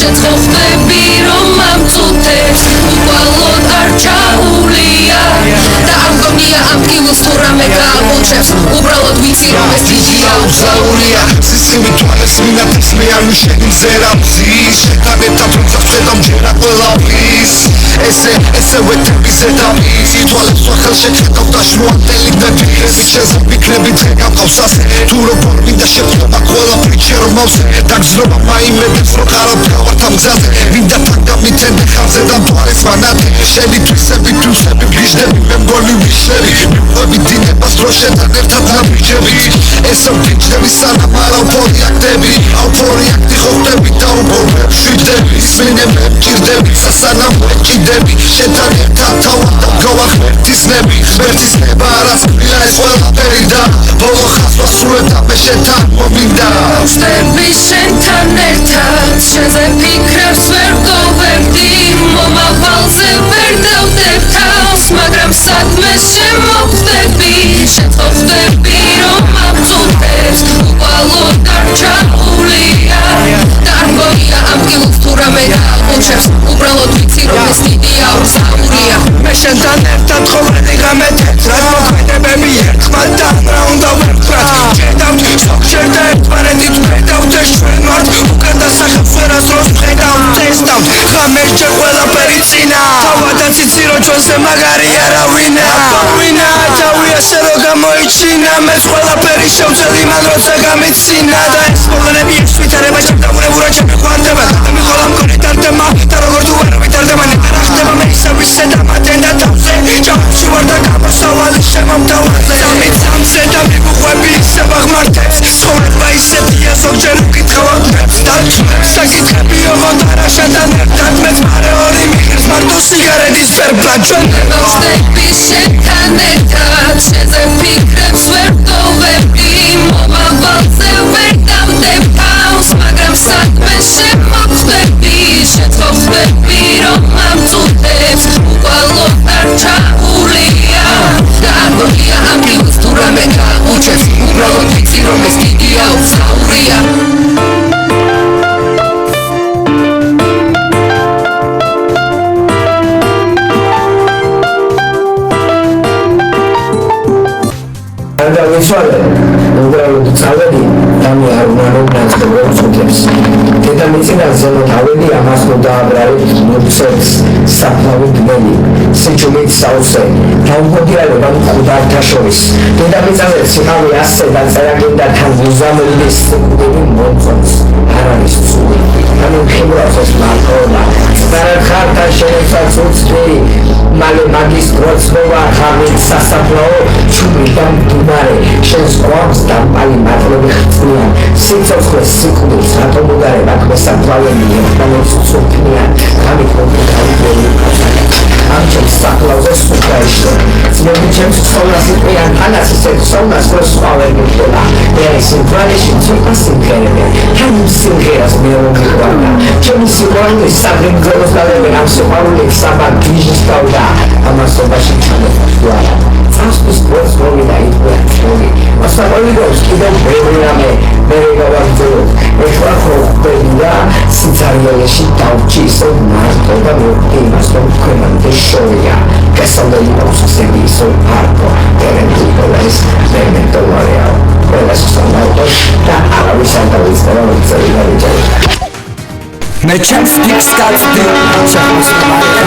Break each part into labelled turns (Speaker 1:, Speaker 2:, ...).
Speaker 1: შეცხოვდები რომ ამწუთებს უყალოდ არ ჩაულია და ამ გონია ამ კილოს თუ რამე გააყუჩებს უბრალოდ ვიცი რომ ეს დიდია უსაურია
Speaker 2: სისხლი თვალეს მინათებს მე არ მიშენი მზერავსი შეტანებთან თუმცა ხედავ ჯერა ყველაფრის ესე ვეთები ზედამის ითვალებს ახალ შეხედავ და შუადელი ნებიები შეზაბიქნები დღე გამყავს ასე თუ როგორ მინდა შეწყობა ყველაფრი შერმავს დაგზრობა მაიმედებს რო ხარავთ ამ გზაზე მინდა თან გამიცენდე ხარზე და მთვარეს მანათი შენი თვისები გიჟდები მე მგონი ვიშები მიყვები დინებას რო შენთან ერთად ნაბიჯებით ესო გიჯდები სანამ არ ავფორიაქტები ავფორიაქტი ხო ხდები და უბრალოდ შვიდები ისმინე მე მჭირდები სასანამ ვეჭიდები შენთან ერთად თავად და გავახმერთისნები ღმერთისნება არასწრია ეს ყველაფერი და ბოლო ხაზს ვასრულებ და მე შენთან მომინდა
Speaker 1: ვხდები შენთან ერთად შენზე ფიქრებს ვერ გოვერდი მომავალზე ვერ დავდებ თავს მაგრამ სადმე შემოხვდები შეცხოვდები რომ ამწუთებს უყალოდ არ ჩაულია და არ გონია ამ კილოს თუ რამე გააყუჩებს უბრალოდ ვიცი რომ ეს დიდია უსაურია
Speaker 3: მე შენთან ერთად ხოვრდი გამეთეთ რაც მოქმედებები ერთხმად და რა უნდა ვერთხმად ჭედავთ ზოგჯერ და ერთმანეთით ვედავთ ეს ჩვენ ვართ უკან დასახებს ვერასდროს ვხედავთ ტესტავთ ღამერჯერ ყველაფერი წინა თავადაც იცი რომ ჩვენზე მაგარი არავინა ვინა თავი ასე რომ გამოიჩინა მეც ყველაფერი შევწევი მან როცა გამიცინა და ეს მოვლენები ეს ვითარება ჩემდაურებურა ჩემიყვარდება და მიყოლა მგონი დარდემა და როგორ თუ არ ვითარდება ნეტარა ხდება მე ისე ვისე და მათენ და თავზე ჯამში ვარ და გამოსავალი შემომთავაზე სამიცამზე და მიგუყვები ისე ვაღმართებს ცხოვრება ისეთია ზოგჯერ ვკითხავ აღმებს და საკითხები ოღონდ არა შენთან ერთად მეც მარე ორი მიღებს მარტო სიგარეტის ფერბლად ჩვენ
Speaker 1: ვხდები შენთან ერთად შენზე ფიქრებს ვერ გოვერდი მომავალზე ვერ დავდებ თავს მაგრამ სადმე შემოხვდები შეცხოვდები რომ ამწუთებს უყალოდ არ ჩაულია და არ გონია ამ კილოს თუ რამე გააყუჩებს უბრალოდ ვიცი რომ ეს დიდია უსაურია
Speaker 4: და ვისვალე უბრალოდ წავედი და მე არ უნდა რომ ნაცნობებს უთებს დედამიწიდან ზემოთ ავედი ამას რომ დააბრალებ მოცებს საფლავით მელი სიჩუმით საუსე დაუღოდიალება მკვდართა შორის დედამიწაზე სიყავი ასე დაწერაგენდა თან მუზამელის სიკვდილი მომწონს არ არის ცული ანუ ხიბრავს ეს მარტონა წარად ხართა შეეცაც უცდები მალე მაგის გროცნობა ხამით სასაფლაო ჩუმი და მდუნარე შენს ყვავს დამპალი მატლები ხწნიან სიცოცხლეს სიკვდილს რატო მუდარება ქვესაფლავები ერთმანეთს უცურთნიან გამით მომდავიდელი ამ ჩემს საფლავზე სუფრა იშლო ძმები ჩემს ქსოვნას იყვიან თანაც ისეთ ქსოვნას რო სხვა ვერ მიხდება მე სიმღერაში ცოტა სიმღერები თან სიმღერას მე რომ მიყვარდა ჩემი სიყვარული საგრინგლოს დავებე ამ სიყვარული საბა გიჟის გავდა ამასობაში ჩამოხვდა Transpos sports movie da influence movie. Asta polygons კიდევ ბევრი რამე მე გავაგრძელებ. ეხლა ხო ხვდებია სიცარიელეში დავჭი ისე მარტო და მოვხდი იმას რომ თქვენამდე შორია. გასავლელი პროცესები ისე ფარკო. ერენდი ყველას მემენტოვარია. ყველას სამალტოს და არავის არ დავიწყება მოწერილი.
Speaker 3: მე ჩემს ფიქს გაწვდი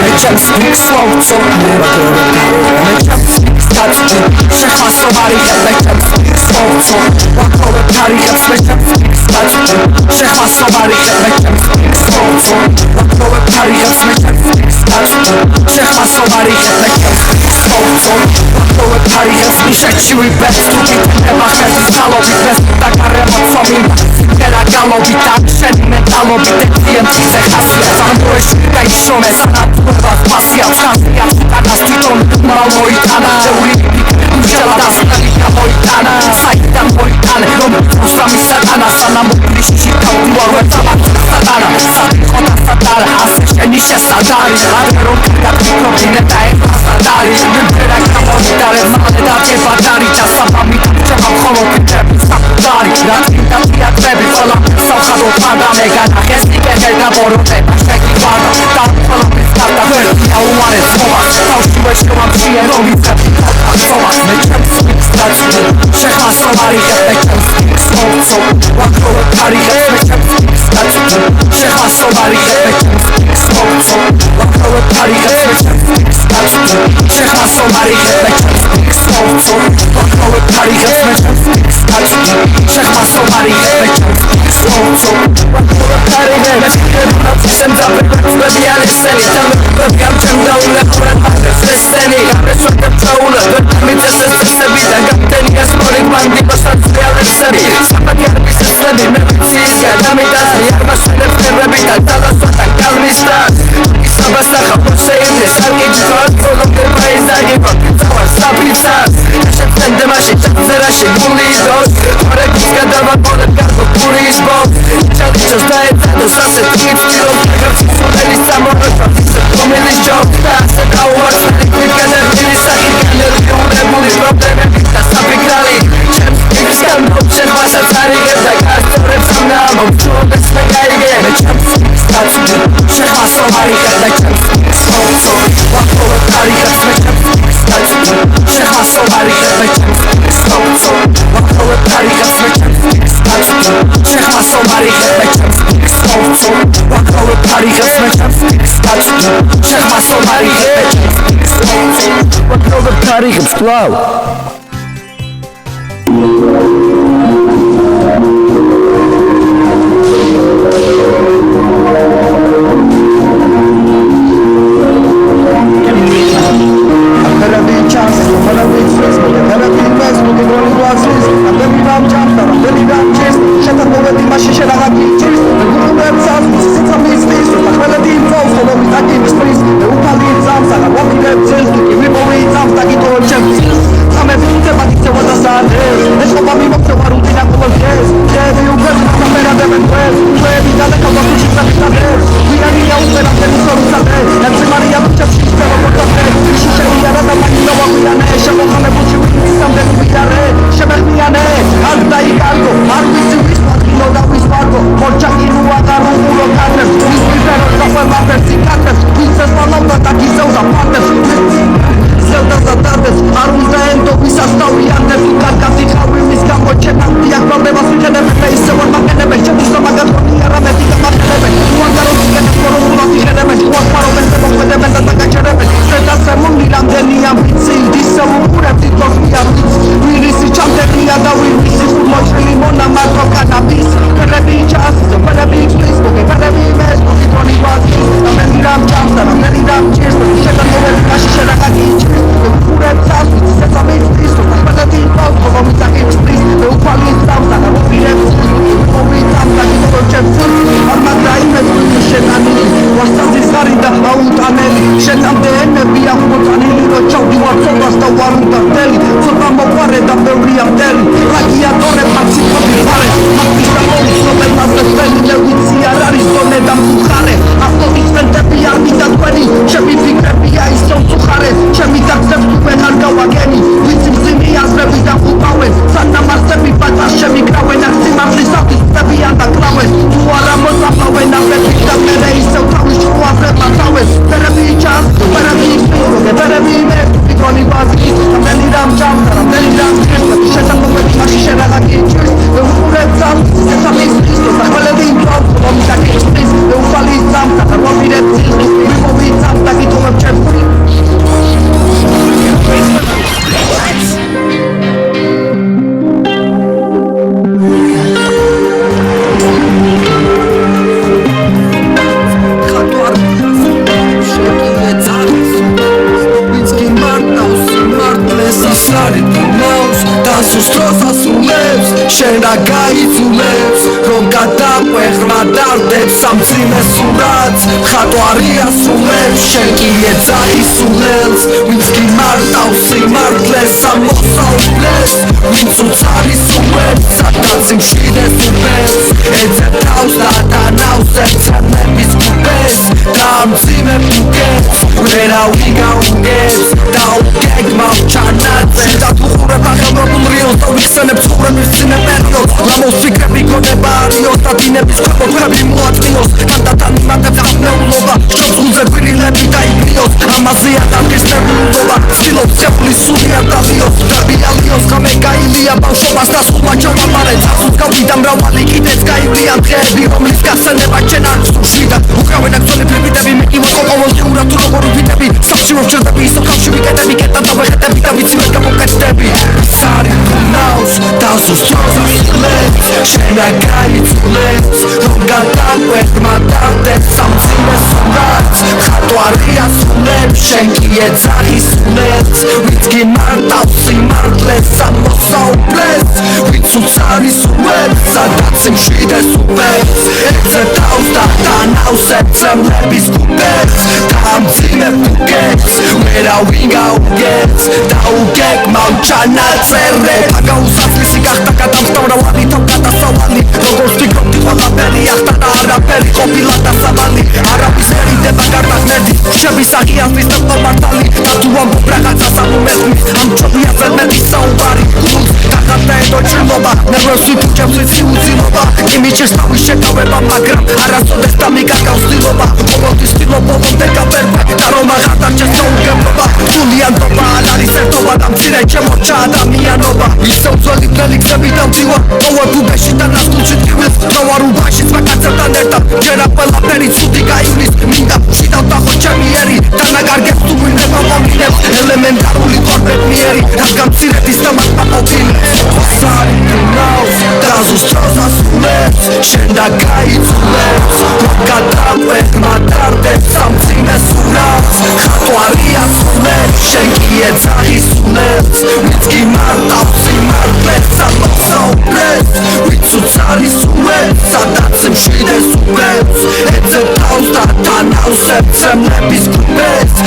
Speaker 3: მე ჩემს ფიქს ვაუწო მე ჩემს ფიქს გაწვდი შეხვასობარი მე ჩემს ფიქს ვაუწო ვაკოვე თარიღებს მე ჩემს ფიქს გაწვდი შეხვასობარი მე ჩემს ფიქს ვაუწო ვაკოვე თარიღებს მე ჩემს ფიქს გაწვდი შეხვასობარი მე ჩემს ფიქს ვაუწო ვაკოვე თარიღებს მიშეჩივი ბესტუკი ემახერდის ძალობით ეს და კარემოცომი და გალობით და შენი მეტალობით ეხზე ხასია სამბროში და იშომე სანათურვა სპასია ხასია კანას თვითონ მალმოიტანა ეული უშელადას და მოიტანა საიდან მოიტანა რომ უსამის სატანა სანამოკლიში თავუარ სატანა სატანა სატანა ასე შენი შესადარი რომ გაკეთებინე და ესადარი ვერა გამოდარე მალე და კებადარი და საფამი ჩემო ხოლმე საფუდარი რა თქმა უნდა ყველა სამხატო პანდა მე განახეს ნიკეზე და ბოროტე მარიხებ მე ჩემს სულსო ვაქროვე თარიღებს მე ჩემს კაცო შეხასო მარიხებ მე ჩემს სულსო ვაქროვე თარიღებს მე ჩემს კაცო შეხასო მარიხებ მე ჩემს სულსო ვაქროვე თარიღებს მე ჩემს კაცო შეხასო მარიხებ მე ჩემს სულსო ვაქროვე თარიღებს შემძაბები ალექსელი თამბები ამ ჩემ დაულეყვრად ესენი გამეშოქებ ჩაულა მიწესეს წესები და გამდენია სპორით მანდიბოსაც რეალესები საფათიარების ესლები მე ვიცის გადამიტაზრი არ მასვენებს ნერვები და დადასვათა კალმისტას ისაბასახა პროსეინდეს არკიჯითოას პროდოქტე პაიზაგება წავარ საფიცას შეცდემდემაში ჩაწერაში გული იდოს თორეკის გადავაკონებ გარდო პურის ბობს ჩალიჩოს დაეცადოს ასეთ მიწtildeროს სულელის სამოროჩვა რომელიც ჯობდა ასე დაუარსველი გვიგენერგილი სახით განერგიულებული პრობლემები და საფიქრალი ჩემს ფიქრს შეხვასაც არიგებ და გასწორებს ამ ნამობს ჩუდეს მე გაიგე მე ჩემს კაცო შეხვასო არიგებ და ჩემს სულსო ვაქროვე თარიღებს მე ჩემს კაცო შეხვასო არიგებ მე ჩემს სულსო ვაქროვე თარიღებს მე ჩემს კაცო შეხვასო არიგებ მე ჩემს სულსო ვაქროვე თარიღებს მე ჩემს კაცო შეხვასო არიგებ მე ჩემს სულსო ვაქროვე თარიღებს კვლავ შენ რა გაიძულებს რომ გადაყვეღრა დავდებ სამძიმე სურათს ხატვარი ასრულებს შენ კი ეძაისულელს ვინც კი მარტავს სიმართლეს ამოსავლეს ვინც უცარის უებს სადაც იმშვიდეს უბებს ეძებ თავს და დანავს ერთიანების გუბეს დამძიმე ბუგებს ვერავი გაუგებს და უგეგმავ ჩანაძე და თუხურებ ახალმრობულ რიოს და ვიხსენებ ცხოვრების წინე პერიოდს ლამოს ფიქრები გონება არიოს და დინების ქვები მოაწმინოს თანდათან იმატებს აღნეულობა შობს გულზე გვირილები დაიბრიოს ამაზე ადარგეს ნებულობა ცდილობს სეფლის სული არ დალიოს და ბიალიოს ხამე გაილიოს მოგწონია ბავშვობას და სულ მაჩვენებარე წასულს გავიდა მრავალი კიდეც გაივლიან დღეები რომლის გასცენება ჩვენ არ ვსურვიდა უკრავენ აქ ძოლები ფიტები მე კი მოყოლოვდი ურა თუ როგორ ვიდები სახში ვჭერდები ისო ხავში ვიკეთები კეტა და ვეხეთები და ვიცი მე გამოკეთდები სარი ნაუს დასუსტროზა შენა გაიცულებს რომ გადაყვეთ მატარდეს სამწინეს უნარს ხატვარია სულებს შენ კი ეძაღისუნებს ვიც კი მარტავს სიმართლეს სამოსაუბრეს ვიც უცარის უებს სადაც მშვიდეს უპებს ეძე თავს და თანავსებ წემლების გუბებს დამძიმებ უგებს ვერავინ გაუგებს და უგეგმავ ჩანაწერებ აგაუსასლისი გახდა გადამსტავრავალი თავ გადასავალი როგორც ვფიქრობდი ყველაფერი ახდა და არაფერი ყოფილა დასავალი არავის ერიდება გარდა ღმერთი შების აღიასვის და მართალი და თუ ამბობ რაღაცას ამომეწმის ამ ჩობიაზე მეტი საუბარი გულს გახადაედო ჭრილობა ნერვებს ვიფუჭებს ვიცი უძილობა იმიჩეს თავის შეკავება მაგრამ არასოდეს დამიკარგავს ცდილობა ყოველთვის ცდილობ ბოლომდე გავერბე და რომ აღარ დარჩეს გაუგებრობა სულიანობა არ არის ერთობა და მცირე შემორჩა ადამიანობა ისევ ძველი ბნელი გზები დავდივარ ყოველ ბუბეში და ნასკულში ტკივილს მთავარობაში ძვაკაცებთან ერთად ჯერა ყველაფერი ცუდი გაივლის მინდა ვშიდავ დახო ჩემი ერი დანაკარგებს თუ ვინდება მომინებს ელემენტარული ყორბებნიერი რადგან მცირედის და მათ მაყოფილებს სარი ნაუს დასუსტროზა სულებს შენ და გაიცულებს რომ გადაყვეთ მატარდეს სამწინეს უნარს ხატვარია სულებს შენ კი ეძაღისუნებს ვიც კი მარტავს სიმართლეს სამოსაუბრეს ვიც უცარის უებს სადაც მშვიდეს უებს ეძებ თავს და თანავსებ წემლების გუბებს